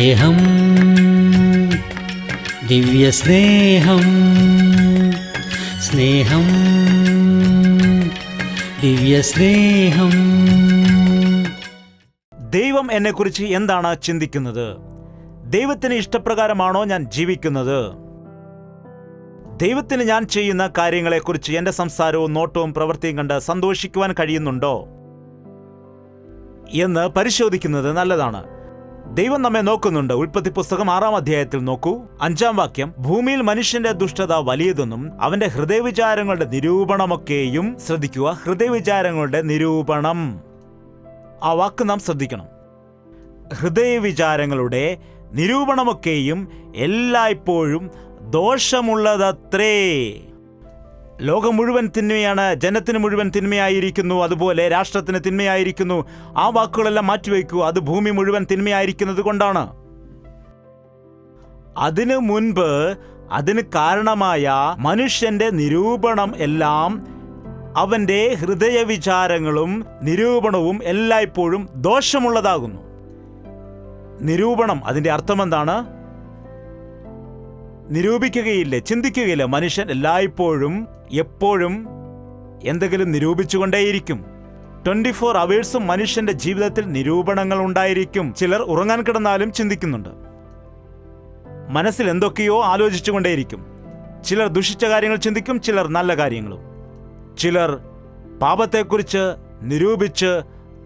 സ്നേഹം, ദിവ്യസ്നേഹം, സ്നേഹം, ദിവ്യസ്നേഹം. ദൈവം എന്നെക്കുറിച്ച് എന്താണ് ചിന്തിക്കുന്നത്? ദൈവത്തിന് ഇഷ്ടപ്രകാരമാണോ ഞാൻ ജീവിക്കുന്നത്? ദൈവത്തിന് ഞാൻ ചെയ്യുന്ന കാര്യങ്ങളെക്കുറിച്ച് എൻ്റെ സംസാരവും നോട്ടവും പ്രവൃത്തിയും കണ്ട് സന്തോഷിക്കുവാൻ കഴിയുന്നുണ്ടോ എന്ന് പരിശോധിക്കുന്നത് നല്ലതാണ്. ദൈവം നമ്മെ നോക്കുന്നുണ്ട്. ഉൽപ്പത്തി പുസ്തകം 6-ാം അധ്യായത്തിൽ നോക്കൂ, 5-ാം വാക്യം. ഭൂമിയിൽ മനുഷ്യന്റെ ദുഷ്ടത വലിയതെന്നും അവന്റെ ഹൃദയവിചാരങ്ങളുടെ നിരൂപണമൊക്കെയും. ശ്രദ്ധിക്കുക, ഹൃദയവിചാരങ്ങളുടെ നിരൂപണം. ആ വാക്ക് നാം ശ്രദ്ധിക്കണം. ഹൃദയവിചാരങ്ങളുടെ നിരൂപണമൊക്കെയും എല്ലായ്പ്പോഴും ദോഷമുള്ളതത്രേ. ലോകം മുഴുവൻ തിന്മയാണ്, ജനത്തിന് മുഴുവൻ തിന്മയായിരിക്കുന്നു, അതുപോലെ രാഷ്ട്രത്തിന് തിന്മയായിരിക്കുന്നു. ആ വാക്കുകളെല്ലാം മാറ്റിവെക്കൂ. അത് ഭൂമി മുഴുവൻ തിന്മയായിരിക്കുന്നത് കൊണ്ടാണ്. അതിനു മുൻപ് അതിന് കാരണമായ മനുഷ്യന്റെ നിരൂപണം എല്ലാം, അവന്റെ ഹൃദയവിചാരങ്ങളും നിരൂപണവും എല്ലായ്പ്പോഴും ദോഷമുള്ളതാകുന്നു. നിരൂപണം, അതിന്റെ അർത്ഥം എന്താണ്? നിരൂപിക്കുകയില്ല, ചിന്തിക്കുകയില്ല. മനുഷ്യൻ എല്ലായ്പ്പോഴും എപ്പോഴും എന്തെങ്കിലും നിരൂപിച്ചുകൊണ്ടേയിരിക്കും. 24 അവേഴ്സും മനുഷ്യന്റെ ജീവിതത്തിൽ നിരൂപണങ്ങൾ ഉണ്ടായിരിക്കും. ചിലർ ഉറങ്ങാൻ കിടന്നാലും ചിന്തിക്കുന്നുണ്ട്. മനസ്സിൽ എന്തൊക്കെയോ ആലോചിച്ചുകൊണ്ടേയിരിക്കും. ചിലർ ദുഷിച്ച കാര്യങ്ങൾ ചിന്തിക്കും, ചിലർ നല്ല കാര്യങ്ങളും. ചിലർ പാപത്തെക്കുറിച്ച് നിരൂപിച്ച്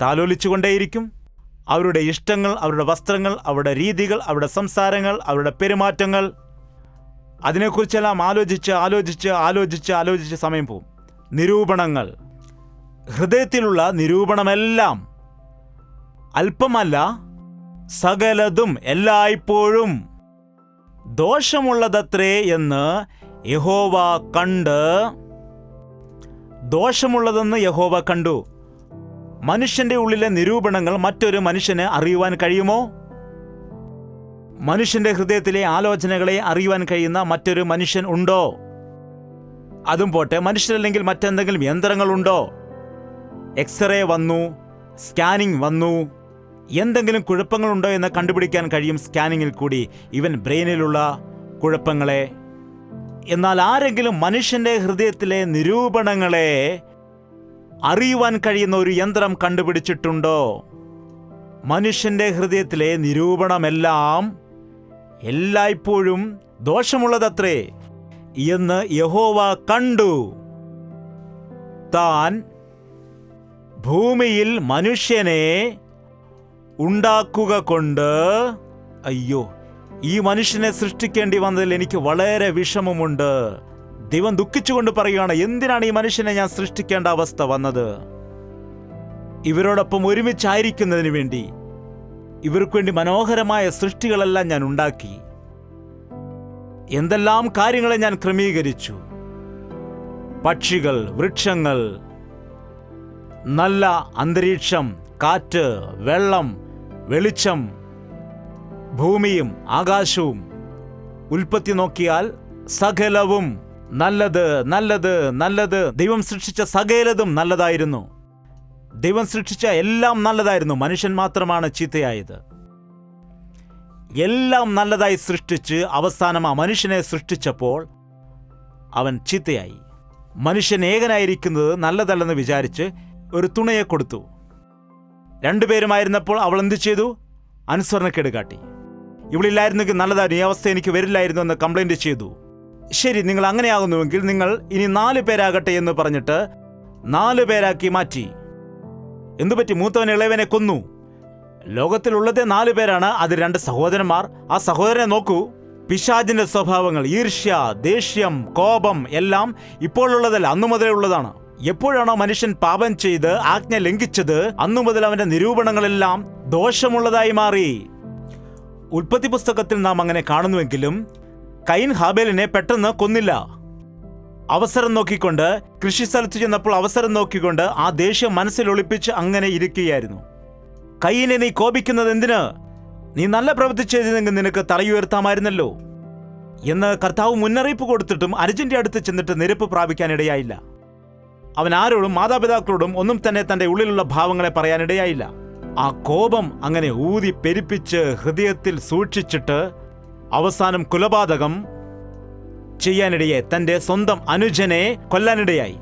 താലോലിച്ചുകൊണ്ടേയിരിക്കും. അവരുടെ ഇഷ്ടങ്ങൾ, അവരുടെ വസ്ത്രങ്ങൾ, അവരുടെ രീതികൾ, അവരുടെ സംസാരങ്ങൾ, അവരുടെ പെരുമാറ്റങ്ങൾ, അതിനെക്കുറിച്ചെല്ലാം ആലോചിച്ച് സമയം പോവും. നിരൂപണങ്ങൾ, ഹൃദയത്തിലുള്ള നിരൂപണമെല്ലാം അല്പമല്ല, സകലതും എല്ലായ്പ്പോഴും ദോഷമുള്ളതത്രേ എന്ന് യഹോവ കണ്ട്. ദോഷമുള്ളതെന്ന് യഹോവ കണ്ടു. മനുഷ്യന്റെ ഉള്ളിലെ നിരൂപണങ്ങൾ മറ്റൊരു മനുഷ്യന് അറിയുവാൻ കഴിയുമോ? മനുഷ്യന്റെ ഹൃദയത്തിലെ ആലോചനകളെ അറിയുവാൻ കഴിയുന്ന മറ്റൊരു മനുഷ്യൻ ഉണ്ടോ? അതും പോട്ടെ, മനുഷ്യരല്ലെങ്കിൽ മറ്റെന്തെങ്കിലും യന്ത്രങ്ങളുണ്ടോ? എക്സ്റേ വന്നു, സ്കാനിംഗ് വന്നു. എന്തെങ്കിലും കുഴപ്പങ്ങളുണ്ടോ എന്ന് കണ്ടുപിടിക്കാൻ കഴിയും സ്കാനിങ്ങിൽ കൂടി, ഇവൻ ബ്രെയിനിലുള്ള കുഴപ്പങ്ങളെ. എന്നാൽ ആരെങ്കിലും മനുഷ്യന്റെ ഹൃദയത്തിലെ നിരൂപണങ്ങളെ അറിയുവാൻ കഴിയുന്ന ഒരു യന്ത്രം കണ്ടുപിടിച്ചിട്ടുണ്ടോ? മനുഷ്യന്റെ ഹൃദയത്തിലെ നിരൂപണമെല്ലാം എല്ലായ്പ്പോഴും ദോഷമുള്ളതത്രേ എന്ന് യഹോവ കണ്ടു. താൻ ഭൂമിയിൽ മനുഷ്യനെ ഉണ്ടാക്കുക കൊണ്ട്, അയ്യോ, ഈ മനുഷ്യനെ സൃഷ്ടിക്കേണ്ടി വന്നതിൽ എനിക്ക് വളരെ വിഷമമുണ്ട്. ദൈവം ദുഃഖിച്ചുകൊണ്ട് പറയുകയാണ്, എന്തിനാണ് ഈ മനുഷ്യനെ ഞാൻ സൃഷ്ടിക്കേണ്ട അവസ്ഥ വന്നത്? ഇവരോടൊപ്പം ഒരുമിച്ചായിരിക്കുന്നതിന് വേണ്ടി, ഇവർക്ക് വേണ്ടി മനോഹരമായ സൃഷ്ടികളെല്ലാം ഞാൻ ഉണ്ടാക്കി. എന്തെല്ലാം കാര്യങ്ങളെ ഞാൻ ക്രമീകരിച്ചു. പക്ഷികൾ, വൃക്ഷങ്ങൾ, നല്ല അന്തരീക്ഷം, കാറ്റ്, വെള്ളം, വെളിച്ചം, ഭൂമിയും ആകാശവും. ഉൽപ്പത്തി നോക്കിയാൽ സകലവും നല്ലത്, നല്ലത്, നല്ലത്. ദൈവം സൃഷ്ടിച്ച സകലതും നല്ലതായിരുന്നു. ദൈവം സൃഷ്ടിച്ച എല്ലാം നല്ലതായിരുന്നു. മനുഷ്യൻ മാത്രമാണ് ചീത്തയായത്. എല്ലാം നല്ലതായി സൃഷ്ടിച്ച് അവസാനം ആ മനുഷ്യനെ സൃഷ്ടിച്ചപ്പോൾ അവൻ ചീത്തയായി. മനുഷ്യൻ ഏകനായിരിക്കുന്നത് നല്ലതല്ലെന്ന് വിചാരിച്ച് ഒരു തുണയെ കൊടുത്തു. രണ്ടുപേരുമായിരുന്നപ്പോൾ അവൾ എന്തു ചെയ്തു? അനുസരണക്കേട് കാട്ടി. ഇവളില്ലായിരുന്നെങ്കിൽ നല്ലതായിരുന്നു, ഈ അവസ്ഥ എനിക്ക് വരില്ലായിരുന്നു എന്ന് കംപ്ലൈന്റ് ചെയ്തു. ശരി, നിങ്ങൾ അങ്ങനെയാകുന്നുവെങ്കിൽ നിങ്ങൾ ഇനി 4 പേരാകട്ടെ എന്ന് പറഞ്ഞിട്ട് 4 പേരാക്കി മാറ്റി. എന്തുപറ്റി? മൂത്തവൻ ഇളയവനെ കൊന്നു. ലോകത്തിലുള്ളത് 4 പേരാണ്. അത് 2 സഹോദരന്മാർ. ആ സഹോദരനെ നോക്കൂ. പിശാചിന്റെ സ്വഭാവങ്ങൾ, ഈർഷ്യ, ദേഷ്യം, കോപം എല്ലാം ഇപ്പോഴുള്ളതല്ല, അന്നു മുതലേ ഉള്ളതാണ്. എപ്പോഴാണോ മനുഷ്യൻ പാപം ചെയ്ത് ആജ്ഞ ലംഘിച്ചത്, അന്നു മുതൽ അവന്റെ നിരൂപണങ്ങളെല്ലാം ദോഷമുള്ളതായി മാറി. ഉൽപ്പത്തി പുസ്തകത്തിൽ നാം അങ്ങനെ കാണുന്നുവെങ്കിലും കയീൻ ഹാബേലിനെ പെട്ടെന്ന് കൊന്നില്ല. അവസരം നോക്കിക്കൊണ്ട്, കൃഷി സ്ഥലത്ത് ചെന്നപ്പോൾ അവസരം നോക്കിക്കൊണ്ട് ആ ദേഷ്യം മനസ്സിൽ ഒളിപ്പിച്ച് അങ്ങനെ ഇരിക്കുകയായിരുന്നു. കയീനെ, നീ കോപിക്കുന്നത് എന്തിന്? നീ നല്ല പ്രവൃത്തി ചെയ്തെങ്കിൽ നിനക്ക് തലയുയർത്താമായിരുന്നല്ലോ എന്ന് കർത്താവ് മുന്നറിയിപ്പ് കൊടുത്തിട്ടും അനുജന്റെ അടുത്ത് ചെന്നിട്ട് നിരപ്പ് പ്രാപിക്കാനിടയായില്ല. അവൻ ആരോടും, മാതാപിതാക്കളോടും ഒന്നും തന്നെ തന്റെ ഉള്ളിലുള്ള ഭാവങ്ങളെ പറയാനിടയായില്ല. ആ കോപം അങ്ങനെ ഊതി പെരുപ്പിച്ച് ഹൃദയത്തിൽ സൂക്ഷിച്ചിട്ട് അവസാനം കൊലപാതകം ചെയ്യാനിടയായി, തന്റെ സ്വന്തം അനുജനെ കൊല്ലാനിടയായി.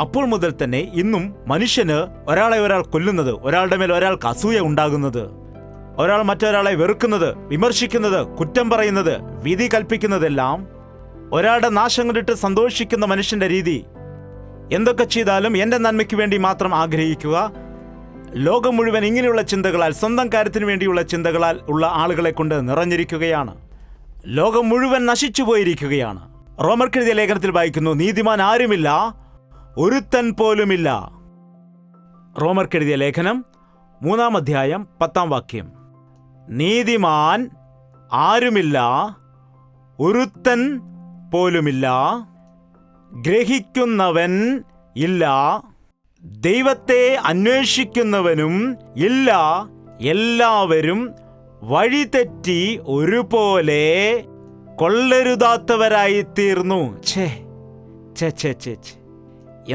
അപ്പോൾ മുതൽ തന്നെ ഇന്നും മനുഷ്യന് ഒരാളെ ഒരാൾ കൊല്ലുന്നത്, ഒരാളുടെ മേൽ ഒരാൾക്ക് അസൂയ ഉണ്ടാകുന്നത്, ഒരാൾ മറ്റൊരാളെ വെറുക്കുന്നത്, വിമർശിക്കുന്നത്, കുറ്റം പറയുന്നത്, വിധി കൽപ്പിക്കുന്നതെല്ലാം ഒരാളുടെ നാശം കണ്ടിട്ട് സന്തോഷിക്കുന്ന മനുഷ്യന്റെ രീതി. എന്തൊക്കെ ചെയ്താലും എന്റെ നന്മയ്ക്ക് വേണ്ടി മാത്രം ആഗ്രഹിക്കുക. ലോകം മുഴുവൻ ഇങ്ങനെയുള്ള ചിന്തകളാൽ, സ്വന്തം കാര്യത്തിന് വേണ്ടിയുള്ള ചിന്തകളാൽ ഉള്ള ആളുകളെ കൊണ്ട് നിറഞ്ഞിരിക്കുകയാണ്. ലോകം മുഴുവൻ നശിച്ചു പോയിരിക്കുകയാണ്. റോമർക്കെഴുതിയ ലേഖനത്തിൽ വായിക്കുന്നു, നീതിമാൻ ആരുമില്ല, ഒരുത്തൻ പോലുമില്ല. റോമർക്കെഴുതിയ ലേഖനം 3-ാം അധ്യായം 10-ാം വാക്യം. നീതിമാൻ ആരുമില്ല, ഒരുത്തൻ പോലുമില്ല, ഗ്രഹിക്കുന്നവൻ ഇല്ല, ദൈവത്തെ അന്വേഷിക്കുന്നവനും ഇല്ല, എല്ലാവരും വഴിതെറ്റി ഒരുപോലെ കൊള്ളരുതാത്തവരായി തീർന്നു.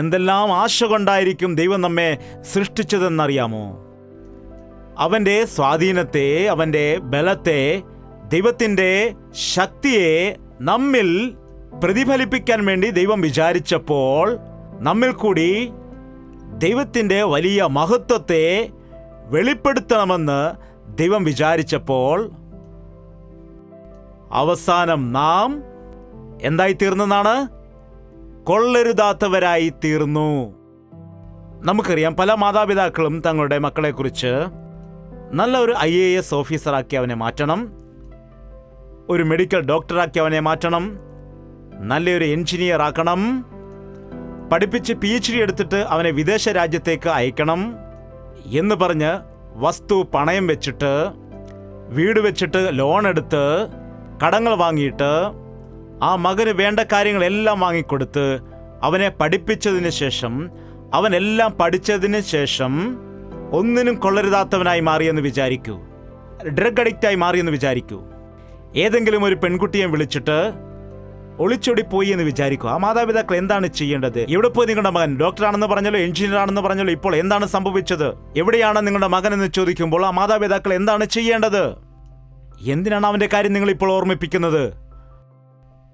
എന്തെല്ലാം ആശ കൊണ്ടായിരിക്കും ദൈവം നമ്മെ സൃഷ്ടിച്ചതെന്നറിയാമോ? അവന്റെ സ്വാധീനത്തെ, അവന്റെ ബലത്തെ, ദൈവത്തിന്റെ ശക്തിയെ നമ്മിൽ പ്രതിഫലിപ്പിക്കാൻ വേണ്ടി ദൈവം വിചാരിച്ചപ്പോൾ, നമ്മിൽ കൂടി ദൈവത്തിന്റെ വലിയ മഹത്വത്തെ വെളിപ്പെടുത്തണമെന്ന് ദൈവം വിചാരിച്ചപ്പോൾ, അവസാനം നാം എന്തായിത്തീർന്നെന്നാണ്? കൊള്ളരുതാത്തവരായി തീർന്നു. നമുക്കറിയാം, പല മാതാപിതാക്കളും തങ്ങളുടെ മക്കളെക്കുറിച്ച് നല്ല ഒരു IAS ഓഫീസറാക്കി അവനെ മാറ്റണം, ഒരു മെഡിക്കൽ ഡോക്ടറാക്കി അവനെ മാറ്റണം, നല്ലൊരു എഞ്ചിനീയർ ആക്കണം, പഠിപ്പിച്ച് PhD എടുത്തിട്ട് അവനെ വിദേശ രാജ്യത്തേക്ക് അയക്കണം എന്ന് പറഞ്ഞ് വസ്തു പണയം വെച്ചിട്ട്, വീട് വെച്ചിട്ട്, ലോൺ എടുത്ത്, കടങ്ങൾ വാങ്ങിയിട്ട് ആ മകന് വേണ്ട കാര്യങ്ങളെല്ലാം വാങ്ങിക്കൊടുത്ത് അവനെ പഠിപ്പിച്ചതിന് ശേഷം, അവനെല്ലാം പഠിച്ചതിന് ശേഷം ഒന്നിനും കൊള്ളരുതാത്തവനായി മാറിയെന്ന് വിചാരിക്കൂ. ഡ്രഗ് അഡിക്റ്റായി മാറിയെന്ന് വിചാരിക്കൂ. ഏതെങ്കിലും ഒരു പെൺകുട്ടിയെ വിളിച്ചിട്ട് ഒളിച്ചോടിപ്പോയി എന്ന് വിചാരിക്കൂ. ആ മാതാപിതാക്കൾ എന്താണ് ചെയ്യേണ്ടത്? എവിടെ പോയി നിങ്ങളുടെ മകൻ? ഡോക്ടറാണെന്ന് പറഞ്ഞല്ലോ, എഞ്ചിനീയർ ആണെന്ന് പറഞ്ഞല്ലോ, ഇപ്പോൾ എന്താണ് സംഭവിച്ചത്? എവിടെയാണ് നിങ്ങളുടെ മകൻ എന്ന് ചോദിക്കുമ്പോൾ ആ മാതാപിതാക്കൾ എന്താണ് ചെയ്യേണ്ടത്? എന്തിനാണ് അവന്റെ കാര്യം നിങ്ങൾ ഇപ്പോൾ ഓർമ്മിപ്പിക്കുന്നത്?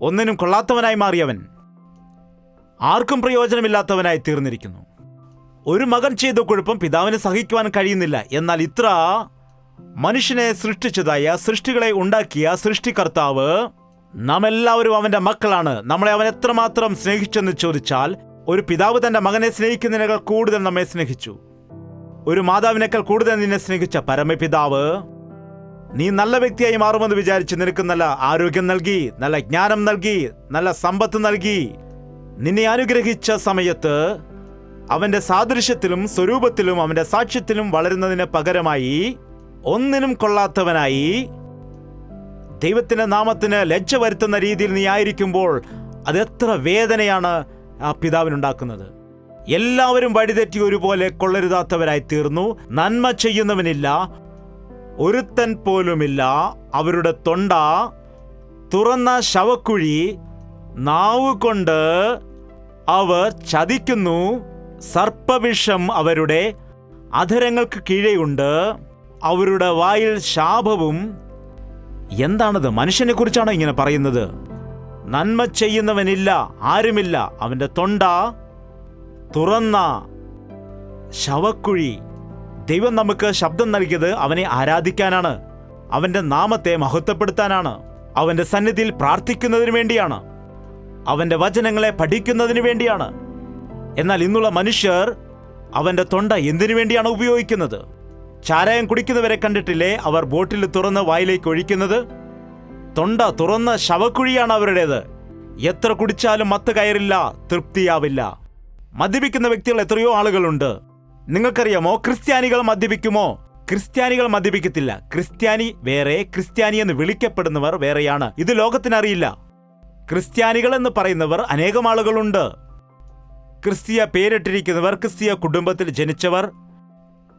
ഒന്നിനും കൊള്ളാത്തവനായി മാറിയവൻ ആർക്കും പ്രയോജനമില്ലാത്തവനായി തീർന്നിരിക്കുന്നു. ഒരു മകൻ ചെയ്ത കുഴപ്പം പിതാവിന് സഹിക്കുവാൻ കഴിയുന്നില്ല. എന്നാൽ ഇത്ര മനുഷ്യനെ സൃഷ്ടിച്ചതായ, സൃഷ്ടികളെ ഉണ്ടാക്കിയ സൃഷ്ടികർത്താവ് നാം എല്ലാവരും അവന്റെ മക്കളാണ്. നമ്മളെ അവൻ എത്രമാത്രം സ്നേഹിച്ചെന്ന് ചോദിച്ചാൽ, ഒരു പിതാവ് തന്റെ മകനെ സ്നേഹിക്കുന്നതിനേക്കാൾ കൂടുതൽ നമ്മെ സ്നേഹിച്ചു. ഒരു മാതാവിനേക്കാൾ കൂടുതൽ നിന്നെ സ്നേഹിച്ച പരമപിതാവ് നീ നല്ല വ്യക്തിയായി മാറുമെന്ന് വിചാരിച്ച് നിനക്ക് നല്ല ആരോഗ്യം നൽകി, നല്ല ജ്ഞാനം നൽകി, നല്ല സമ്പത്ത് നൽകി, നിന്നെ അനുഗ്രഹിച്ച സമയത്ത് അവന്റെ സാദൃശ്യത്തിലും സ്വരൂപത്തിലും അവന്റെ സാക്ഷ്യത്തിലും വളരുന്നതിന് പകരമായി ഒന്നിനും കൊള്ളാത്തവനായി, ദൈവത്തിന്റെ നാമത്തിന് ലജ്ജ വരുത്തുന്ന രീതിയിൽ നീ ആയിരിക്കുമ്പോൾ അതെത്ര വേദനയാണ് ആ പിതാവിനുണ്ടാക്കുന്നത്. എല്ലാവരും വഴിതെറ്റി ഒരുപോലെ കൊള്ളരുതാത്തവരായി തീർന്നു. നന്മ ചെയ്യുന്നവനില്ല, ഒരുത്തൻ പോലുമില്ല. അവരുടെ തൊണ്ട തുറന്ന ശവക്കുഴി, നാവുകൊണ്ട് അവർ ചതിക്കുന്നു. സർപ്പവിഷം അവരുടെ അധരങ്ങൾക്ക് കീഴെയുണ്ട്, അവരുടെ വായിൽ ശാപവും. എന്താണത്? മനുഷ്യനെ കുറിച്ചാണോ ഇങ്ങനെ പറയുന്നത്? നന്മ ചെയ്യുന്നവനില്ല, ആരുമില്ല. അവന്റെ തൊണ്ട തുറന്ന ശവക്കുഴി. ദൈവം നമുക്ക് ശബ്ദം നൽകിയത് അവനെ ആരാധിക്കാനാണ്, അവന്റെ നാമത്തെ മഹത്വപ്പെടുത്താനാണ്, അവന്റെ സന്നിധിയിൽ പ്രാർത്ഥിക്കുന്നതിന് വേണ്ടിയാണ്, അവന്റെ വചനങ്ങളെ പഠിക്കുന്നതിന് വേണ്ടിയാണ്. എന്നാൽ ഇന്നുള്ള മനുഷ്യർ അവന്റെ തൊണ്ട എന്തിനു വേണ്ടിയാണ് ഉപയോഗിക്കുന്നത്? ചാരായം കുടിക്കുന്നവരെ കണ്ടിട്ടില്ലേ? അവർ ബോട്ടിൽ തുറന്ന് വായിലേക്ക് ഒഴിക്കുന്നത്. തൊണ്ട തുറന്ന ശവക്കുഴിയാണ് അവരുടേത്. എത്ര കുടിച്ചാലും മത്ത് കയറില്ല, തൃപ്തിയാവില്ല. മദ്യപിക്കുന്ന വ്യക്തികൾ എത്രയോ ആളുകളുണ്ട്. നിങ്ങൾക്കറിയാമോ ക്രിസ്ത്യാനികൾ മദ്യപിക്കുമോ? ക്രിസ്ത്യാനികൾ മദ്യപിക്കത്തില്ല. ക്രിസ്ത്യാനി വേറെ, ക്രിസ്ത്യാനി എന്ന് വിളിക്കപ്പെടുന്നവർ വേറെയാണ്. ഇത് ലോകത്തിനറിയില്ല. ക്രിസ്ത്യാനികൾ എന്ന് പറയുന്നവർ അനേകം ആളുകളുണ്ട്. ക്രിസ്തീയ പേരിട്ടിരിക്കുന്നവർ, ക്രിസ്തീയ കുടുംബത്തിൽ ജനിച്ചവർ,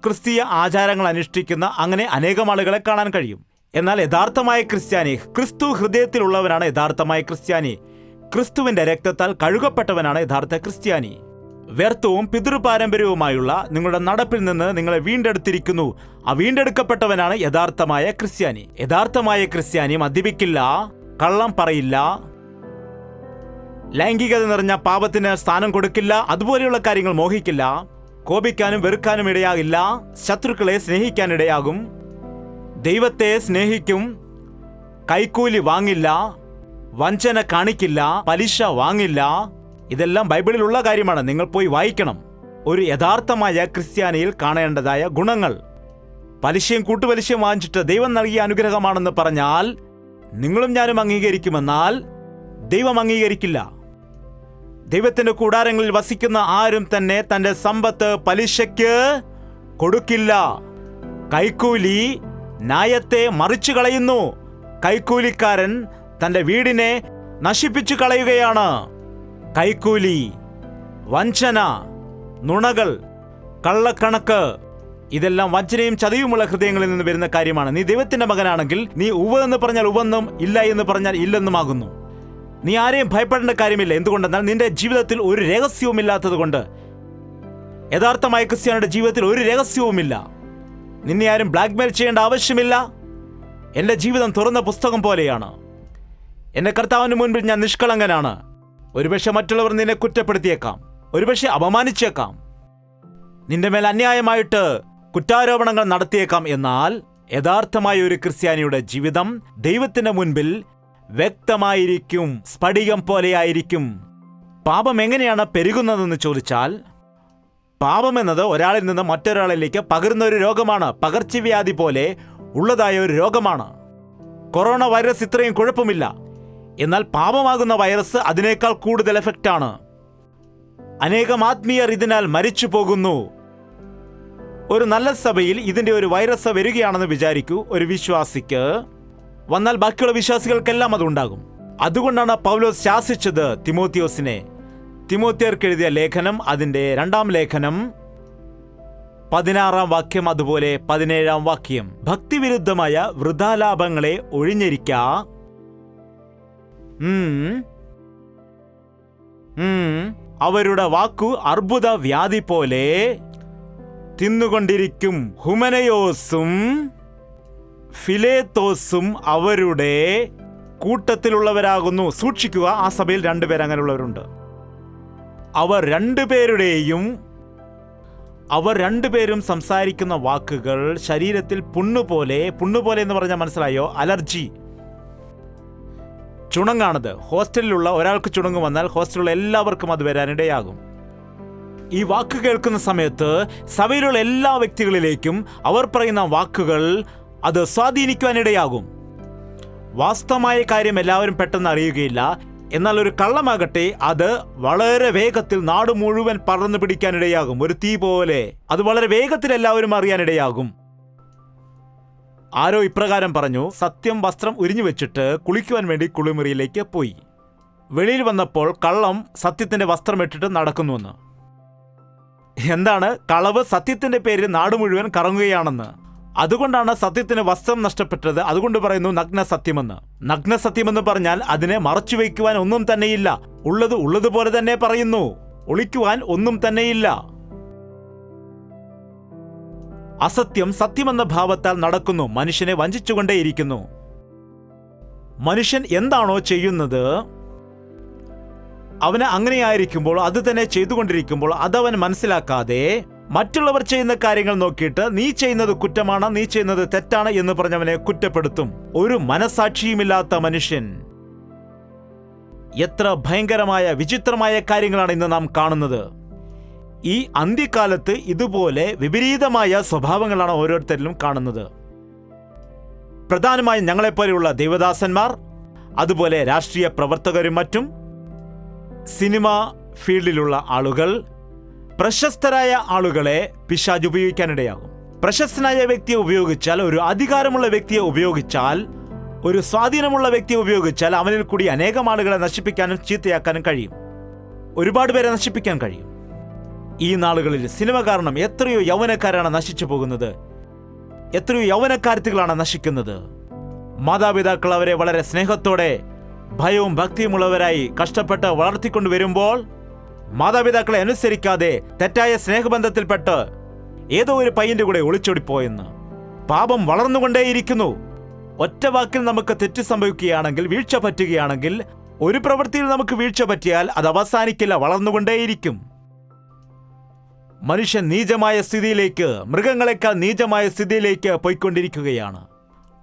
ക്രിസ്തീയ ആചാരങ്ങൾ അനുഷ്ഠിക്കുന്ന അങ്ങനെ അനേകം ആളുകളെ കാണാൻ കഴിയും. എന്നാൽ യഥാർത്ഥമായ ക്രിസ്ത്യാനി, ക്രിസ്തു ഹൃദയത്തിലുള്ളവനാണ് യഥാർത്ഥമായ ക്രിസ്ത്യാനി. ക്രിസ്തുവിന്റെ രക്തത്താൽ കഴുകപ്പെട്ടവനാണ് യഥാർത്ഥ ക്രിസ്ത്യാനി. വ്യർത്ഥവും പിതൃപാരമ്പര്യവുമായുള്ള നിങ്ങളുടെ നടപ്പിൽ നിന്ന് നിങ്ങളെ വീണ്ടെടുത്തിരിക്കുന്നു. ആ വീണ്ടെടുക്കപ്പെട്ടവനാണ് യഥാർത്ഥമായ ക്രിസ്ത്യാനി. യഥാർത്ഥമായ ക്രിസ്ത്യാനി മദ്യപിക്കില്ല, കള്ളം പറയില്ല, ലൈംഗികത നിറഞ്ഞ പാപത്തിന് സ്ഥാനം കൊടുക്കില്ല, അതുപോലെയുള്ള കാര്യങ്ങൾ മോഹിക്കില്ല, കോപിക്കാനും വെറുക്കാനും ഇടയാകില്ല, ശത്രുക്കളെ സ്നേഹിക്കാൻ ഇടയാകും, ദൈവത്തെ സ്നേഹിക്കും, കൈക്കൂലി വാങ്ങില്ല, വഞ്ചന കാണിക്കില്ല, പലിശ വാങ്ങില്ല. ഇതെല്ലാം ബൈബിളിലുള്ള കാര്യമാണ്. നിങ്ങൾ പോയി വായിക്കണം. ഒരു യഥാർത്ഥമായ ക്രിസ്ത്യാനിയിൽ കാണേണ്ടതായ ഗുണങ്ങൾ. പലിശയും കൂട്ടുപലിശയും വാങ്ങിച്ചിട്ട് ദൈവം നൽകിയ അനുഗ്രഹമാണെന്ന് പറഞ്ഞാൽ നിങ്ങളും ഞാനും അംഗീകരിക്കുമെന്നാൽ ദൈവം അംഗീകരിക്കില്ല. ദൈവത്തിന്റെ കൂടാരങ്ങളിൽ വസിക്കുന്ന ആരും തന്നെ തന്റെ സമ്പത്ത് പലിശയ്ക്ക് കൊടുക്കില്ല. കൈക്കൂലി ന്യായത്തെ മറിച്ചു കളയുന്നു. കൈക്കൂലിക്കാരൻ തന്റെ വീടിനെ നശിപ്പിച്ചു കളയുകയാണ്. കൈക്കൂലി, വഞ്ചന, നുണകൾ, കള്ളക്കണക്ക്, ഇതെല്ലാം വഞ്ചനയും ചതിയുമുള്ള ഹൃദയങ്ങളിൽ നിന്ന് വരുന്ന കാര്യമാണ്. നീ ദൈവത്തിന്റെ മകനാണെങ്കിൽ നീ ഉവ്വ് എന്ന് പറഞ്ഞാൽ ഉവെന്നും ഇല്ല എന്ന് പറഞ്ഞാൽ ഇല്ലെന്നുമാകുന്നു. നീ ആരെയും ഭയപ്പെടേണ്ട കാര്യമില്ല. എന്തുകൊണ്ടെന്നാൽ നിന്റെ ജീവിതത്തിൽ ഒരു രഹസ്യവുമില്ലാത്തത് കൊണ്ട്. യഥാർത്ഥമായ ക്രിസ്ത്യാനിയുടെ ജീവിതത്തിൽ ഒരു രഹസ്യവുമില്ല. നിന്നെ ആരും ബ്ലാക്ക്മെയിൽ ചെയ്യേണ്ട ആവശ്യമില്ല. എന്റെ ജീവിതം തുറന്ന പുസ്തകം പോലെയാണ്. എന്റെ കർത്താവിന് മുൻപിൽ ഞാൻ നിഷ്കളങ്കനാണ്. ഒരുപക്ഷെ മറ്റുള്ളവർ നിന്നെ കുറ്റപ്പെടുത്തിയേക്കാം, ഒരുപക്ഷെ അപമാനിച്ചേക്കാം, നിന്റെ മേൽ അന്യായമായിട്ട് കുറ്റാരോപണങ്ങൾ നടത്തിയേക്കാം. എന്നാൽ യഥാർത്ഥമായ ഒരു ക്രിസ്ത്യാനിയുടെ ജീവിതം ദൈവത്തിന്റെ മുൻപിൽ വ്യക്തമായിരിക്കും, സ്ഫടികം പോലെയായിരിക്കും. പാപം എങ്ങനെയാണ് പെരുകുന്നതെന്ന് ചോദിച്ചാൽ, പാപം എന്നത് ഒരാളിൽ നിന്ന് മറ്റൊരാളിലേക്ക് പകരുന്ന ഒരു രോഗമാണ്. പകർച്ചവ്യാധി പോലെ ഉള്ളതായ ഒരു രോഗമാണ്. കൊറോണ വൈറസ് ഇത്രയും കുഴപ്പമില്ല. എന്നാൽ പാപമാകുന്ന വൈറസ് അതിനേക്കാൾ കൂടുതൽ എഫക്റ്റാണ്. അനേകം ആത്മീയർ ഇതിനാൽ മരിച്ചു പോകുന്നു. ഒരു നല്ല സഭയിൽ ഇതിന്റെ ഒരു വൈറസ് വരികയാണെന്ന് വിചാരിക്കൂ. ഒരു വിശ്വാസിക്ക് വന്നാൽ ബാക്കിയുള്ള വിശ്വാസികൾക്കെല്ലാം അതുണ്ടാകും. അതുകൊണ്ടാണ് പൗലോസ് ശാസിച്ചത് തിമോത്തിയോസിനെ. തിമോത്തിയർക്ക് എഴുതിയ ലേഖനം, അതിന്റെ 2-ാം ലേഖനം 16-ാം വാക്യം, അതുപോലെ 17-ാം വാക്യം. ഭക്തിവിരുദ്ധമായ വൃഥാലാഭങ്ങളെ ഒഴിഞ്ഞിരിക്ക, അവരുടെ വാക്കു അർബുദ വ്യാധി പോലെ തിന്നുകൊണ്ടിരിക്കും. ഹുമനയോസും ഫിലേത്തോസും അവരുടെ കൂട്ടത്തിലുള്ളവരാകുന്നു. സൂക്ഷിക്കുക, ആ സഭയിൽ 2 പേർ അങ്ങനെയുള്ളവരുണ്ട്. അവർ രണ്ടുപേരും സംസാരിക്കുന്ന വാക്കുകൾ ശരീരത്തിൽ പുണ്ണുപോലെ എന്ന് പറഞ്ഞാൽ മനസ്സിലായോ? അലർജി, ചുണങ്ങാണത്. ഹോസ്റ്റലിലുള്ള ഒരാൾക്ക് ചുണങ്ങ് വന്നാൽ ഹോസ്റ്റലിലുള്ള എല്ലാവർക്കും അത് വരാനിടയാകും. ഈ വാക്ക് കേൾക്കുന്ന സമയത്ത് സഭയിലുള്ള എല്ലാ വ്യക്തികളിലേക്കും അവർ പറയുന്ന വാക്കുകൾ അത് സ്വാധീനിക്കുവാനിടയാകും. വാസ്തവമായ കാര്യം എല്ലാവരും പെട്ടെന്ന് അറിയുകയില്ല. എന്നാൽ ഒരു കള്ളമാകട്ടെ അത് വളരെ വേഗത്തിൽ നാട് മുഴുവൻ പടർന്നു പിടിക്കാനിടയാകും. ഒരു തീ പോലെ അത് വളരെ വേഗത്തിൽ എല്ലാവരും അറിയാനിടയാകും. ആരോ ഇപ്രകാരം പറഞ്ഞു: സത്യം വസ്ത്രം ഉരിഞ്ഞു വെച്ചിട്ട് കുളിക്കുവാൻ വേണ്ടി കുളിമുറിയിലേക്ക് പോയി. വെളിയിൽ വന്നപ്പോൾ കള്ളം സത്യത്തിന്റെ വസ്ത്രം ഇട്ടിട്ട് നടക്കുന്നുവെന്ന്. എന്താണ്? കളവ് സത്യത്തിന്റെ പേരിൽ നാട് മുഴുവൻ കറങ്ങുകയാണെന്ന്. അതുകൊണ്ടാണ് സത്യത്തിന് വസ്ത്രം നഷ്ടപ്പെട്ടത്. അതുകൊണ്ട് പറയുന്നു നഗ്നസത്യമെന്ന്. നഗ്നസത്യമെന്ന് പറഞ്ഞാൽ അതിനെ മറച്ചുവെക്കുവാൻ ഒന്നും തന്നെയില്ല. ഉള്ളതുപോലെ തന്നെ പറയുന്നു. ഒളിക്കുവാൻ ഒന്നും തന്നെയില്ല. അസത്യം സത്യമെന്ന ഭാവത്താൽ നടക്കുന്നു. മനുഷ്യനെ വഞ്ചിച്ചുകൊണ്ടേയിരിക്കുന്നു. മനുഷ്യൻ എന്താണോ ചെയ്യുന്നത് അവന് അങ്ങനെയായിരിക്കുമ്പോൾ, അത് തന്നെ ചെയ്തുകൊണ്ടിരിക്കുമ്പോൾ അതവൻ മനസ്സിലാക്കാതെ മറ്റുള്ളവർ ചെയ്യുന്ന കാര്യങ്ങൾ നോക്കിയിട്ട് നീ ചെയ്യുന്നത് കുറ്റമാണ്, നീ ചെയ്യുന്നത് തെറ്റാണ് എന്ന് പറഞ്ഞവനെ കുറ്റപ്പെടുത്തും. ഒരു മനസാക്ഷിയുമില്ലാത്ത മനുഷ്യൻ. എത്ര ഭയങ്കരമായ വിചിത്രമായ കാര്യങ്ങളാണ് ഇന്ന് നാം കാണുന്നത്. ഈ അന്ത്യകാലത്ത് ഇതുപോലെ വിപരീതമായ സ്വഭാവങ്ങളാണ് ഓരോരുത്തരിലും കാണുന്നത്. പ്രധാനമായും ഞങ്ങളെപ്പോലെയുള്ള ദൈവദാസന്മാർ, അതുപോലെ രാഷ്ട്രീയ പ്രവർത്തകരും മറ്റും, സിനിമ ഫീൽഡിലുള്ള ആളുകൾ, പ്രശസ്തരായ ആളുകളെ പിശാച് ഉപയോഗിക്കാനിടയാകും. പ്രശസ്തനായ വ്യക്തിയെ ഉപയോഗിച്ചാൽ, ഒരു അധികാരമുള്ള വ്യക്തിയെ ഉപയോഗിച്ചാൽ, ഒരു സ്വാധീനമുള്ള വ്യക്തിയെ ഉപയോഗിച്ചാൽ അവനിൽ കൂടി അനേകം ആളുകളെ നശിപ്പിക്കാനും ചീത്തയാക്കാനും കഴിയും. ഒരുപാട് പേരെ നശിപ്പിക്കാൻ കഴിയും. ഈ നാളുകളിൽ സിനിമ കാരണം എത്രയോ യൗവനക്കാരാണ് നശിച്ചു പോകുന്നത്. എത്രയോ യൗവനക്കാരത്തികളാണ് നശിക്കുന്നത്. മാതാപിതാക്കൾ അവരെ വളരെ സ്നേഹത്തോടെ ഭയവും ഭക്തിയുമുള്ളവരായി കഷ്ടപ്പെട്ട് വളർത്തിക്കൊണ്ടുവരുമ്പോൾ മാതാപിതാക്കളെ അനുസരിക്കാതെ തെറ്റായ സ്നേഹബന്ധത്തിൽപ്പെട്ട് ഏതോ ഒരു പയ്യന്റെ കൂടെ ഒളിച്ചോടിപ്പോയെന്ന്. പാപം വളർന്നുകൊണ്ടേയിരിക്കുന്നു. ഒറ്റ വാക്കിൽ നമുക്ക് തെറ്റ് സംഭവിക്കുകയാണെങ്കിൽ, വീഴ്ച പറ്റുകയാണെങ്കിൽ, ഒരു പ്രവൃത്തിയിൽ നമുക്ക് വീഴ്ച പറ്റിയാൽ അത് അവസാനിക്കില്ല, വളർന്നുകൊണ്ടേയിരിക്കും. മനുഷ്യൻ നീചമായ സ്ഥിതിയിലേക്ക്, മൃഗങ്ങളെക്കാൾ നീചമായ സ്ഥിതിയിലേക്ക് പോയിക്കൊണ്ടിരിക്കുകയാണ്.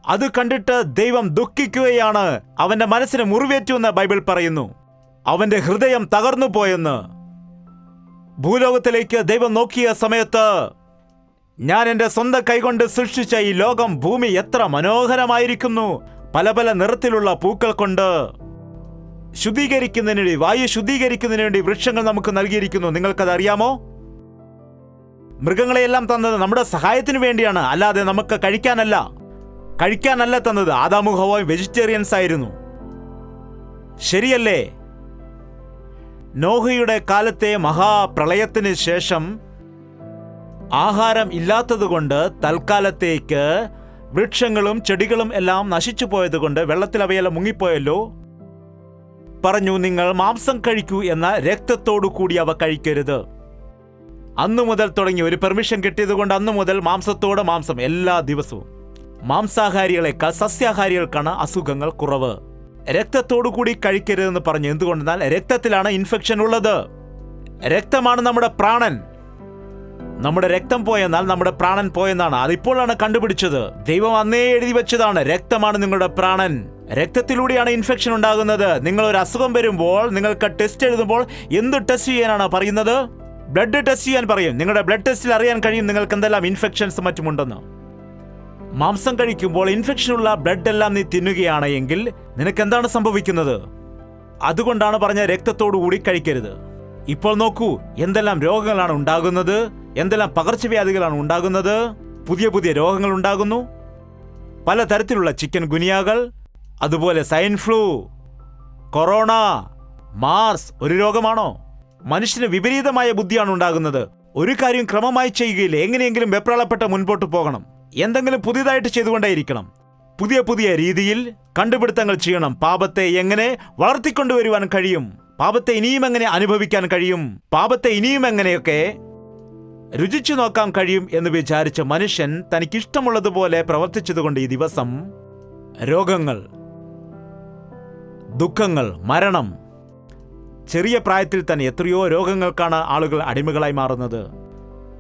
അത് കണ്ടിട്ട് ദൈവം ദുഃഖിക്കുകയാണ്. അവന്റെ മനസ്സിന് മുറിവേറ്റുവെന്ന് ബൈബിൾ പറയുന്നു. അവന്റെ ഹൃദയം തകർന്നു പോയെന്ന്. ഭൂലോകത്തിലേക്ക് ദൈവം നോക്കിയ സമയത്ത്, ഞാൻ എൻ്റെ സ്വന്തം കൈകൊണ്ട് സൃഷ്ടിച്ച ഈ ലോകം, ഭൂമി എത്ര മനോഹരമായിരിക്കുന്നു, പല പല നിറത്തിലുള്ള പൂക്കൾ കൊണ്ട് ശുദ്ധീകരിക്കുന്നതിന് വേണ്ടി, വായു ശുദ്ധീകരിക്കുന്നതിന് വേണ്ടി വൃക്ഷങ്ങൾ നമുക്ക് നൽകിയിരിക്കുന്നു. നിങ്ങൾക്കത് അറിയാമോ? മൃഗങ്ങളെയെല്ലാം തന്നത് നമ്മുടെ സഹായത്തിന് വേണ്ടിയാണ്, അല്ലാതെ നമുക്ക് കഴിക്കാനല്ല തന്നത്. ആദാമും ഹവ്വയും വെജിറ്റേറിയൻസ് ആയിരുന്നു, ശരിയല്ലേ? നോഹയുടെ കാലത്തെ മഹാപ്രളയത്തിന് ശേഷം ആഹാരം ഇല്ലാത്തതുകൊണ്ട് തൽക്കാലത്തേക്ക് വൃക്ഷങ്ങളും ചെടികളും എല്ലാം നശിച്ചു പോയതുകൊണ്ട്, വെള്ളത്തിൽ അവയെല്ലാം മുങ്ങിപ്പോയല്ലോ, പറഞ്ഞു, നിങ്ങൾ മാംസം കഴിക്കൂ, എന്ന രക്തത്തോടു കൂടി അവ കഴിക്കരുത്. അന്നു മുതൽ തുടങ്ങി ഒരു പെർമിഷൻ കിട്ടിയതുകൊണ്ട് അന്നു മുതൽ മാംസത്തോടെ മാംസം എല്ലാ ദിവസവും. മാംസാഹാരികളെക്കാൾ സസ്യാഹാരികൾക്കാണ് അസുഖങ്ങൾ കുറവ്. രക്തത്തോടു കൂടി കഴിക്കരുതെന്ന് പറഞ്ഞു. എന്തുകൊണ്ടെന്നാൽ രക്തത്തിലാണ് ഇൻഫെക്ഷൻ ഉള്ളത്. രക്തമാണ് നമ്മുടെ പ്രാണൻ. നമ്മുടെ രക്തം പോയെന്നാൽ നമ്മുടെ പ്രാണൻ പോയെന്നാണ്. അതിപ്പോഴാണ് കണ്ടുപിടിച്ചത്. ദൈവം അന്നേ എഴുതി വെച്ചതാണ്, രക്തമാണ് നിങ്ങളുടെ പ്രാണൻ. രക്തത്തിലൂടെയാണ് ഇൻഫെക്ഷൻ ഉണ്ടാകുന്നത്. നിങ്ങൾ ഒരു അസുഖം വരുമ്പോൾ നിങ്ങൾക്ക് ടെസ്റ്റ് എഴുതുമ്പോൾ എന്ത് ടെസ്റ്റ് ചെയ്യാനാണ് പറയുന്നത്? ബ്ലഡ് ടെസ്റ്റ് ചെയ്യാൻ പറയും. നിങ്ങളുടെ ബ്ലഡ് ടെസ്റ്റിൽ അറിയാൻ കഴിയും നിങ്ങൾക്ക് എന്തെല്ലാം ഇൻഫെക്ഷൻസ് മറ്റുമുണ്ടെന്ന്. മാംസം കഴിക്കുമ്പോൾ ഇൻഫെക്ഷനുള്ള ബ്ലഡ് എല്ലാം നീ തിന്നുകയാണ് എങ്കിൽ നിനക്ക് എന്താണ് സംഭവിക്കുന്നത്? അതുകൊണ്ടാണ് പറഞ്ഞ രക്തത്തോടു കൂടി കഴിക്കരുത്. ഇപ്പോൾ നോക്കൂ, എന്തെല്ലാം രോഗങ്ങളാണ് ഉണ്ടാകുന്നത്, എന്തെല്ലാം പകർച്ചവ്യാധികളാണ് ഉണ്ടാകുന്നത്. പുതിയ പുതിയ രോഗങ്ങൾ ഉണ്ടാകുന്നു, പലതരത്തിലുള്ള ചിക്കൻ ഗുനിയകൾ, അതുപോലെ സ്വൈൻ ഫ്ലൂ, കൊറോണ, മാർസ് ഒരു രോഗമാണോ? മനുഷ്യന് വിപരീതമായ ബുദ്ധിയാണ് ഉണ്ടാകുന്നത്. ഒരു കാര്യം ക്രമമായി ചെയ്യുകയില്ല, എങ്ങനെയെങ്കിലും വെപ്രാളപ്പെട്ട് മുൻപോട്ട് പോകണം. എന്തെങ്കിലും പുതിയതായിട്ട് ചെയ്തുകൊണ്ടേയിരിക്കണം. പുതിയ പുതിയ രീതിയിൽ കണ്ടുപിടുത്തങ്ങൾ ചെയ്യണം. പാപത്തെ എങ്ങനെ വളർത്തിക്കൊണ്ടുവരുവാൻ കഴിയും, പാപത്തെ ഇനിയും എങ്ങനെ അനുഭവിക്കാൻ കഴിയും, പാപത്തെ ഇനിയും എങ്ങനെയൊക്കെ രുചിച്ചു നോക്കാൻ കഴിയും എന്ന് വിചാരിച്ച മനുഷ്യൻ തനിക്കിഷ്ടമുള്ളതുപോലെ പ്രവർത്തിച്ചതുകൊണ്ട് ഈ ദിവസം രോഗങ്ങൾ, ദുഃഖങ്ങൾ, മരണം, ചെറിയ പ്രായത്തിൽ തന്നെ എത്രയോ രോഗങ്ങൾക്കാണ് ആളുകൾ അടിമകളായി മാറുന്നത്.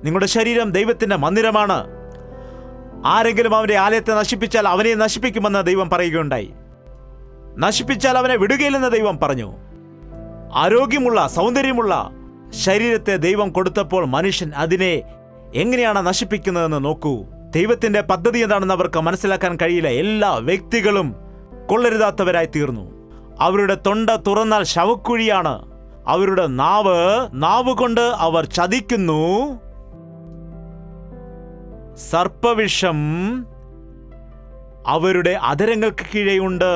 നിങ്ങളുടെ ശരീരം ദൈവത്തിന്റെ മന്ദിരമാണ്. ആരെങ്കിലും അവന്റെ ആലയത്തെ നശിപ്പിച്ചാൽ അവനെ നശിപ്പിക്കുമെന്ന് ദൈവം പറയുകയുണ്ടായി. നശിപ്പിച്ചാൽ അവനെ വിടുകയില്ലെന്ന് ദൈവം പറഞ്ഞു. ആരോഗ്യമുള്ള, സൗന്ദര്യമുള്ള ശരീരത്തെ ദൈവം കൊടുത്തപ്പോൾ മനുഷ്യൻ അതിനെ എങ്ങനെയാണ് നശിപ്പിക്കുന്നതെന്ന് നോക്കൂ. ദൈവത്തിന്റെ പദ്ധതി എന്താണെന്ന് അവർക്ക് മനസ്സിലാക്കാൻ കഴിയില്ല. എല്ലാ വ്യക്തികളും കൊള്ളരുതാത്തവരായി തീർന്നു. അവരുടെ തൊണ്ട തുറന്നാൽ ശവക്കുഴിയാണ്. അവരുടെ നാവ് കൊണ്ട് അവർ ചതിക്കുന്നു. സർപ്പവിഷം അവരുടെ അധരങ്ങൾക്ക് കീഴെയുണ്ട്.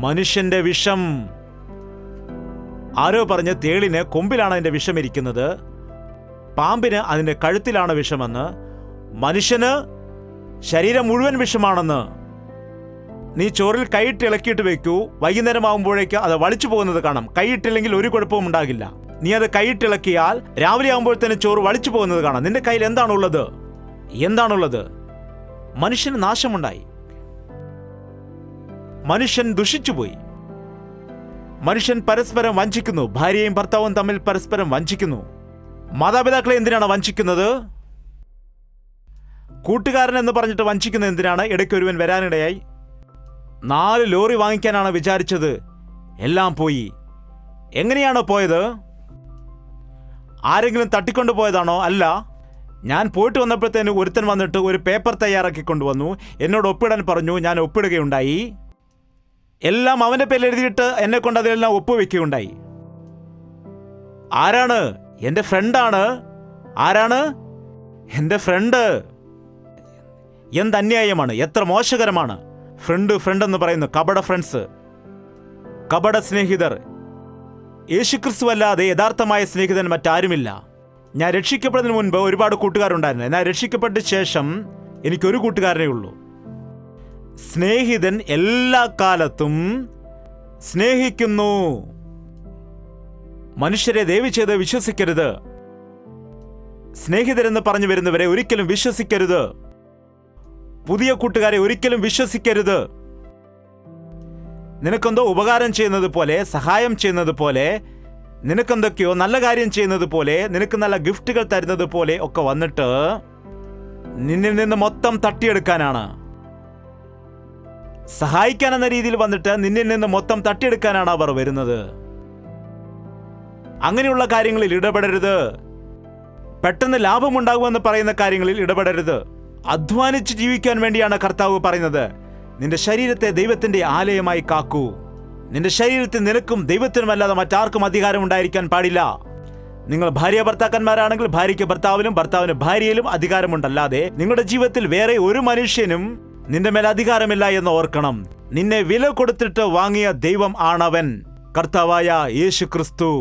മനുഷ്യന്റെ വിഷം, ആരോ പറഞ്ഞ് തേളിന് കൊമ്പിലാണ് അതിന്റെ വിഷം ഇരിക്കുന്നത്, പാമ്പിന് അതിന്റെ കഴുത്തിലാണ് വിഷമെന്ന്, മനുഷ്യന് ശരീരം മുഴുവൻ വിഷമാണെന്ന്. നീ ചോറിൽ കൈയിട്ട് ഇളക്കിയിട്ട് വെക്കൂ, വൈകുന്നേരം ആകുമ്പോഴേക്ക് അത് വളിച്ചു പോകുന്നത് കാണാം. കൈയിട്ടില്ലെങ്കിൽ ഒരു കുഴപ്പവും ഉണ്ടാകില്ല. നീ അത് കൈയിട്ടിളക്കിയാൽ രാവിലെ ആകുമ്പോഴത്തേന് ചോറ് വളിച്ചു പോകുന്നത് കാണാം. നിന്റെ കയ്യിൽ എന്താണുള്ളത്? മനുഷ്യന് നാശമുണ്ടായി. മനുഷ്യൻ ദുഷിച്ചുപോയി. മനുഷ്യൻ പരസ്പരം വഞ്ചിക്കുന്നു. ഭാര്യയും ഭർത്താവും തമ്മിൽ പരസ്പരം വഞ്ചിക്കുന്നു. മാതാപിതാക്കളെ എന്തിനാണ് വഞ്ചിക്കുന്നത്? കൂട്ടുകാരൻ എന്ന് പറഞ്ഞിട്ട് വഞ്ചിക്കുന്നത് എന്തിനാണ്? ഇടയ്ക്ക് ഒരുവൻ വരാനിടയായി. 4 ലോറി വാങ്ങിക്കാനാണ് വിചാരിച്ചത്, എല്ലാം പോയി. എങ്ങനെയാണ് പോയത്? ആരെങ്കിലും തട്ടിക്കൊണ്ടു പോയതാണോ? അല്ല. ഞാൻ പോയിട്ട് വന്നപ്പോഴത്തേന് ഒരുത്തൻ വന്നിട്ട് ഒരു പേപ്പർ തയ്യാറാക്കി കൊണ്ടുവന്നു. എന്നോട് ഒപ്പിടാൻ പറഞ്ഞു. ഞാൻ ഒപ്പിടുകയുണ്ടായി. എല്ലാം അവൻ്റെ പേരിൽ എഴുതിയിട്ട് എന്നെ കൊണ്ട് അതിലെല്ലാം ഒപ്പുവെക്കുകയുണ്ടായി. ആരാണ്? എൻ്റെ ഫ്രണ്ടാണ്. ആരാണ്? എൻ്റെ ഫ്രണ്ട്. എന്തന്യായമാണ്, എത്ര മോശകരമാണ്. ഫ്രണ്ട് എന്ന് പറയുന്നു. കപട ഫ്രണ്ട്സ്, കപട സ്നേഹിതർ. യേശുക്രിസ്തു അല്ലാതെ യഥാർത്ഥമായ സ്നേഹിതൻ മറ്റാരുമില്ല. ഞാൻ രക്ഷിക്കപ്പെടുന്നതിന് മുൻപ് ഒരുപാട് കൂട്ടുകാരുണ്ടായിരുന്നു. എന്നാൽ രക്ഷിക്കപ്പെട്ട ശേഷം എനിക്കൊരു കൂട്ടുകാരനേ ഉള്ളൂ. സ്നേഹിതൻ എല്ലാ കാലത്തും സ്നേഹിക്കുന്നു. മനുഷ്യരെ ദയവ് ചെയ്ത് വിശ്വസിക്കരുത്. സ്നേഹിതരെന്ന് പറഞ്ഞു വരുന്നവരെ ഒരിക്കലും വിശ്വസിക്കരുത്. പുതിയ കൂട്ടുകാരെ ഒരിക്കലും വിശ്വസിക്കരുത്. നിനക്കെന്തോ ഉപകാരം ചെയ്യുന്നത് പോലെ, സഹായം ചെയ്യുന്നത് പോലെ, നിനക്കെന്തൊക്കെയോ നല്ല കാര്യം ചെയ്യുന്നത് പോലെ, നിനക്ക് നല്ല ഗിഫ്റ്റുകൾ തരുന്നത് പോലെ ഒക്കെ വന്നിട്ട് നിന്നിൽ നിന്ന് മൊത്തം തട്ടിയെടുക്കാനാണ്. സഹായിക്കാൻ എന്ന രീതിയിൽ വന്നിട്ട് നിന്നിൽ നിന്ന് മൊത്തം തട്ടിയെടുക്കാനാണ് അവർ വരുന്നത്. അങ്ങനെയുള്ള കാര്യങ്ങളിൽ ഇടപെടരുത്. പെട്ടെന്ന് ലാഭമുണ്ടാകുമെന്ന് പറയുന്ന കാര്യങ്ങളിൽ ഇടപെടരുത്. അധ്വാനിച്ച് ജീവിക്കാൻ വേണ്ടിയാണ് കർത്താവ് പറയുന്നത്, നിന്റെ ശരീരത്തെ ദൈവത്തിന്റെ ആലയമായി കാക്കൂ. നിന്റെ ശരീരത്തിൽ നിനക്കും ദൈവത്തിനുമല്ലാതെ മറ്റാർക്കും അധികാരം ഉണ്ടായിരിക്കാൻ പാടില്ല. നിങ്ങൾ ഭാര്യ ഭർത്താക്കന്മാരാണെങ്കിൽ ഭാര്യയ്ക്ക് ഭർത്താവിലും ഭർത്താവിന് ഭാര്യയിലും അധികാരമുണ്ടല്ലാതെ നിങ്ങളുടെ ജീവിതത്തിൽ വേറെ ഒരു മനുഷ്യനും നിന്റെ മേൽ അധികാരമില്ല എന്ന് ഓർക്കണം. നിന്നെ വില കൊടുത്തിട്ട് വാങ്ങിയ ദൈവം ആണവൻ, കർത്താവായ യേശു ക്രിസ്തു.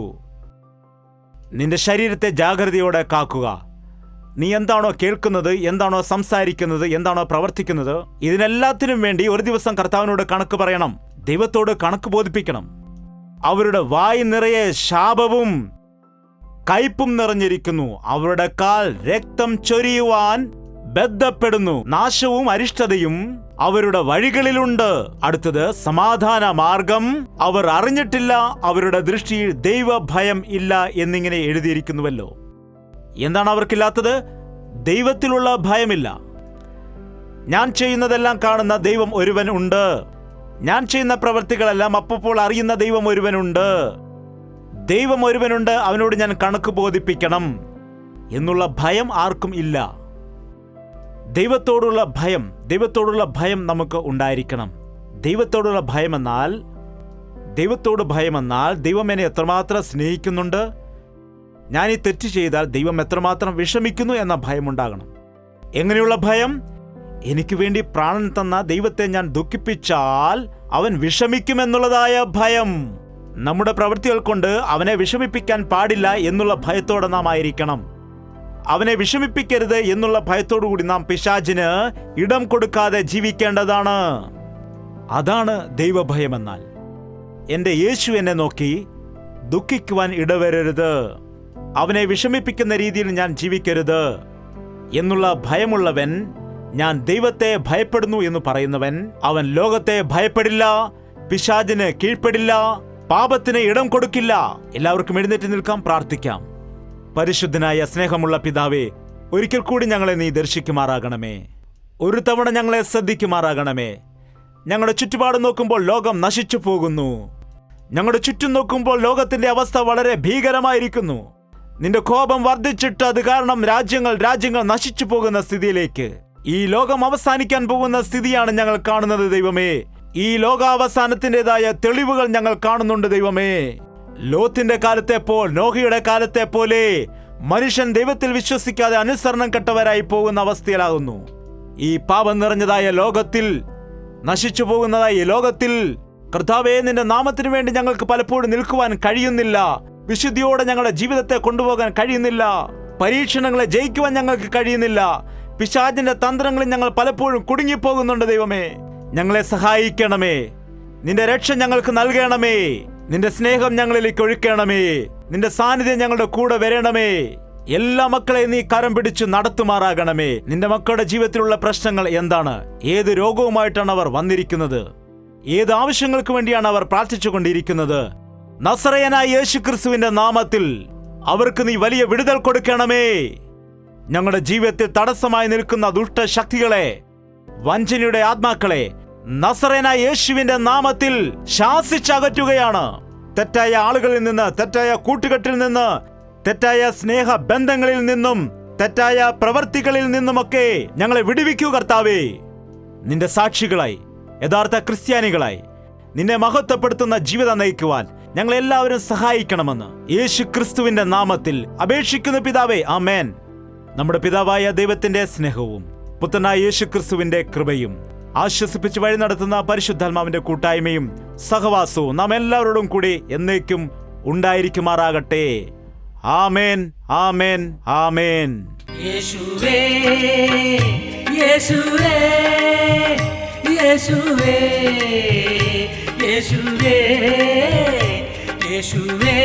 നിന്റെ ശരീരത്തെ ജാഗ്രതയോടെ കാക്കുക. നീ എന്താണോ കേൾക്കുന്നത്, എന്താണോ സംസാരിക്കുന്നത്, എന്താണോ പ്രവർത്തിക്കുന്നത്, ഇതിനെല്ലാത്തിനും വേണ്ടി ഒരു ദിവസം കർത്താവിനോട് കണക്ക് പറയണം. ദൈവത്തോട് കണക്ക് ബോധിപ്പിക്കണം. അവരുടെ വായ് നിറയെ ശാപവും കയ്പും നിറഞ്ഞിരിക്കുന്നു. അവരുടെ കാൽ രക്തം ചൊരിയുവാൻ ബദ്ധപ്പെടുന്നു. നാശവും അരിഷ്ടതയും അവരുടെ വഴികളിലുണ്ട്. അടുത്തത് സമാധാന മാർഗം അവർ അറിഞ്ഞിട്ടില്ല. അവരുടെ ദൃഷ്ടിയിൽ ദൈവഭയം ഇല്ല എന്നിങ്ങനെ എഴുതിയിരിക്കുന്നുവല്ലോ. എന്താണ് അവർക്കില്ലാത്തത്? ദൈവത്തിലുള്ള ഭയമില്ല. ഞാൻ ചെയ്യുന്നതെല്ലാം കാണുന്ന ദൈവം ഒരുവൻ ഉണ്ട്. ഞാൻ ചെയ്യുന്ന പ്രവൃത്തികളെല്ലാം അപ്പോൾ അറിയുന്ന ദൈവം ഒരുവനുണ്ട്. ദൈവം ഒരുവനുണ്ട്, അവനോട് ഞാൻ കണക്ക് ബോധിപ്പിക്കണം എന്നുള്ള ഭയം ആർക്കും ഇല്ല. ദൈവത്തോടുള്ള ഭയം നമുക്ക് ഉണ്ടായിരിക്കണം. ദൈവത്തോടുള്ള ഭയമെന്നാൽ ദൈവം എന്നെ എത്രമാത്രം സ്നേഹിക്കുന്നുണ്ട്, ഞാൻ ഈ തെറ്റ് ചെയ്താൽ ദൈവം എത്രമാത്രം വിഷമിക്കുന്നു എന്ന ഭയമുണ്ടാകണം. എങ്ങനെയുള്ള ഭയം? എനിക്ക് വേണ്ടി പ്രാണൻ തന്ന ദൈവത്തെ ഞാൻ ദുഃഖിപ്പിച്ചാൽ അവൻ വിഷമിക്കുമെന്നുള്ളതായ ഭയം. നമ്മുടെ പ്രവൃത്തികൾ കൊണ്ട് അവനെ വിഷമിപ്പിക്കാൻ പാടില്ല എന്നുള്ള ഭയത്തോടെ നാം ആയിരിക്കണം. അവനെ വിഷമിപ്പിക്കരുത് എന്നുള്ള ഭയത്തോടുകൂടി നാം പിശാചിന് ഇടം കൊടുക്കാതെ ജീവിക്കേണ്ടതാണ്. അതാണ് ദൈവഭയമെന്നാൽ. എന്റെ യേശു എന്നെ നോക്കി ദുഃഖിക്കുവാൻ ഇടവരരുത്, അവനെ വിഷമിപ്പിക്കുന്ന രീതിയിൽ ഞാൻ ജീവിക്കരുത് എന്നുള്ള ഭയമുള്ളവൻ, ഞാൻ ദൈവത്തെ ഭയപ്പെടുന്നു എന്ന് പറയുന്നവൻ, അവൻ ലോകത്തെ ഭയപ്പെടില്ല, പിശാചിന് കീഴ്പ്പെടില്ല, പാപത്തിന് ഇടം കൊടുക്കില്ല. എല്ലാവർക്കും എഴുന്നേറ്റ് നിൽക്കാം, പ്രാർത്ഥിക്കാം. പരിശുദ്ധനായ സ്നേഹമുള്ള പിതാവേ, ഒരിക്കൽ കൂടി ഞങ്ങളെ നീ ദർശിക്കുമാറാകണമേ. ഒരു തവണ ഞങ്ങളെ ശ്രദ്ധിക്കുമാറാകണമേ. ഞങ്ങളുടെ ചുറ്റുപാട് നോക്കുമ്പോൾ ലോകം നശിച്ചു പോകുന്നു. ഞങ്ങളുടെ ചുറ്റും നോക്കുമ്പോൾ ലോകത്തിന്റെ അവസ്ഥ വളരെ ഭീകരമായിരിക്കുന്നു. നിന്റെ കോപം വർദ്ധിച്ചിട്ട് അത് കാരണം രാജ്യങ്ങൾ നശിച്ചു പോകുന്ന സ്ഥിതിയിലേക്ക്, ഈ ലോകം അവസാനിക്കാൻ പോകുന്ന സ്ഥിതിയാണ് ഞങ്ങൾ കാണുന്നത് ദൈവമേ. ഈ ലോകാവസാനത്തിൻ്റെതായ തെളിവുകൾ ഞങ്ങൾ കാണുന്നുണ്ട് ദൈവമേ. ലോത്തിന്റെ കാലത്തെ പോൽ, നോഹയുടെ കാലത്തെ പോലെ മനുഷ്യൻ ദൈവത്തിൽ വിശ്വസിക്കാതെ അനുസരണം കെട്ടവരായി പോകുന്ന അവസ്ഥയിലാകുന്നു. ഈ പാപം നിറഞ്ഞതായ ലോകത്തിൽ, നശിച്ചു പോകുന്നതായ ലോകത്തിൽ കർത്താവേ, നിന്റെ നാമത്തിന് വേണ്ടി ഞങ്ങൾക്ക് പലപ്പോഴും നിൽക്കുവാൻ കഴിയുന്നില്ല. വിശുദ്ധിയോടെ ഞങ്ങളുടെ ജീവിതത്തെ കൊണ്ടുപോകാൻ കഴിയുന്നില്ല. പരീക്ഷണങ്ങളെ ജയിക്കുവാൻ ഞങ്ങൾക്ക് കഴിയുന്നില്ല. പിശാചിന്റെ തന്ത്രങ്ങളിൽ ഞങ്ങൾ പലപ്പോഴും കുടുങ്ങിപ്പോകുന്നുണ്ട് ദൈവമേ. ഞങ്ങളെ സഹായിക്കണമേ. നിന്റെ രക്ഷ ഞങ്ങൾക്ക് നൽകണമേ. നിന്റെ സ്നേഹം ഞങ്ങളിലേക്ക് ഒഴുക്കണമേ. നിന്റെ സാന്നിധ്യം ഞങ്ങളുടെ കൂടെ വരണമേ. എല്ലാ മക്കളെ നീ കരം പിടിച്ചു നടത്തുമാറാകണമേ. നിന്റെ മക്കളുടെ ജീവിതത്തിലുള്ള പ്രശ്നങ്ങൾ എന്താണ്? ഏത് രോഗവുമായിട്ടാണ് അവർ വന്നിരിക്കുന്നത്? ഏത് ആവശ്യങ്ങൾക്ക് വേണ്ടിയാണ് അവർ പ്രാർത്ഥിച്ചുകൊണ്ടിരിക്കുന്നത്? നസറയനായ യേശുക്രിസ്തുവിന്റെ നാമത്തിൽ അവർക്ക് നീ വലിയ വിടുതൽ കൊടുക്കണമേ. ഞങ്ങളുടെ ജീവിതത്തിൽ തടസ്സമായി നിൽക്കുന്ന ദുഷ്ടശക്തികളെ, വഞ്ചനയുടെ ആത്മാക്കളെ നസറയനായ യേശുവിന്റെ നാമത്തിൽ ശാസിച്ചകറ്റുകയാണ്. തെറ്റായ ആളുകളിൽ നിന്ന്, തെറ്റായ കൂട്ടുകെട്ടിൽ നിന്ന്, തെറ്റായ സ്നേഹ ബന്ധങ്ങളിൽ നിന്നും, തെറ്റായ പ്രവർത്തികളിൽ നിന്നുമൊക്കെ ഞങ്ങളെ വിടുവിക്കൂ കർത്താവേ. നിന്റെ സാക്ഷികളായി, യഥാർത്ഥ ക്രിസ്ത്യാനികളായി നിന്നെ മഹത്വപ്പെടുത്തുന്ന ജീവിതം നയിക്കുവാൻ ഞങ്ങളെല്ലാവരും സഹായിക്കണമെന്ന് യേശു ക്രിസ്തുവിന്റെ നാമത്തിൽ അപേക്ഷിക്കുന്ന പിതാവേ, ആമേൻ. നമ്മുടെ പിതാവായ ദൈവത്തിന്റെ സ്നേഹവും പുത്രനായ യേശു ക്രിസ്തുവിന്റെ കൃപയും ആശ്വസിപ്പിച്ച് വഴി നടത്തുന്ന പരിശുദ്ധാത്മാവിന്റെ കൂട്ടായ്മയും സഹവാസവും നാം എല്ലാവരോടും കൂടി എന്നേക്കും ഉണ്ടായിരിക്കുമാറാകട്ടെ. ആമേൻ, ആമേൻ, ആമേൻ. യേശുവേ, യേശുവേ, യേശുവേ, യേശുവേ, യേശുവേ.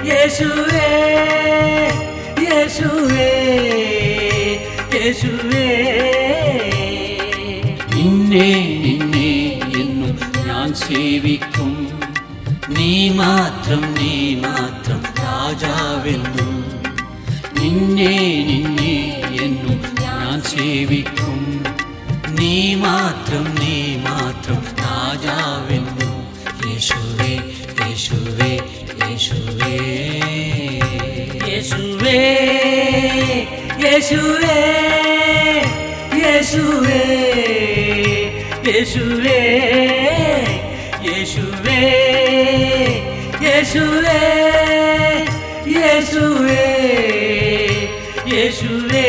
യേശുവേ യേശുവേ യേശുവേ നിന്നെ നിന്നെ എന്നും ഞാൻ സേവിക്കും നീ മാത്രം രാജാവെന്നും നിന്നെ നിന്നെ എന്നും ഞാൻ സേവിക്കും നീ മാത്രം രാജാവെന്നും യേശുവേ യേശുവേ യേശുവേ യേശുവേ യേശുവേ യേശുവേ യേശുവേ യേശുവേ യേശുവേ യേശുവേ യേശുവേ